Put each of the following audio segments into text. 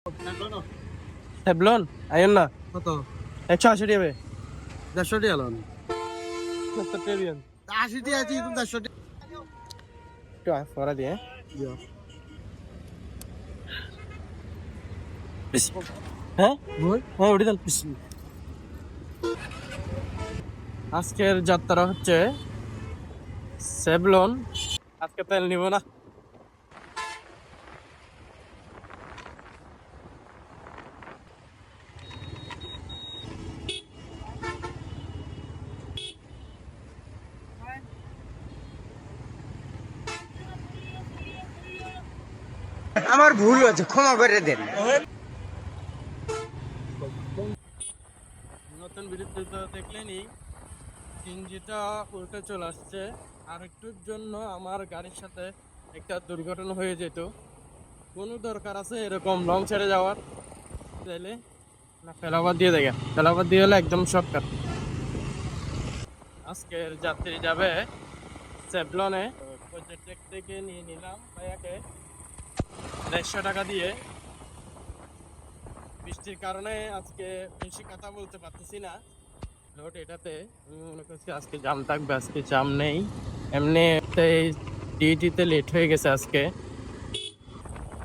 Sablon, ayun na. কত 180 টাকা 150 টাকা লোন 70 টাকা দিন 80 টাকা আছে তুমি 150 টাকা একটু ফরা দিয়ে দিও। হ্যাঁ বল হ্যাঁ উঠে দেন আজকের যাত্রা হচ্ছে সেভলন। আজকে তেল নিব না। আমার ভুল হয়েছে, ক্ষমা করে দেন। নতুন বিদ্যুৎ দেখলেনি সিএনজিটা উল্টে চলে আসছে। আর একটুর জন্য আমার গাড়ির সাথে একটা দুর্ঘটনা হয়ে যেত। কোনো দরকার আছে এরকম লং ছেড়ে যাওয়ার? তাইলে না ফেলাবাদ দিয়ে দেখে, ফেলাবাদ দিয়ে হলে একদম শর্টকাট। আজকের যাত্রী যাবে সেভলনে। প্রজেক্ট থেকে নিয়ে নিলাম ভাইয়াকে 150 টাকা দিয়ে। বৃষ্টির কারণে আজকে বেশি কথা বলতে পারতেছি না। লোড এটাতে আমি মনে করছি আজকে জাম থাকবে, আজকে জাম নেই। এমনি ডিউটিতে লেট হয়ে গেছে আজকে।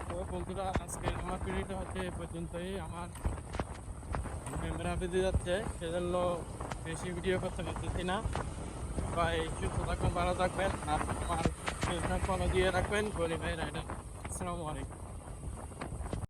তো বন্ধুরা আজকে আমার ভিডিওটা হচ্ছে এ পর্যন্তই। আমার ক্যামেরা বেঁধে যাচ্ছে, সেজন্য বেশি ভিডিও করতে পারতেছি না। সবাই সুস্থ থাকবেন, ভালো থাকবেন। আর আমার ফলো দিয়ে রাখবেন গনি ভাই রাইডার। আসসালামু আলাইকুম।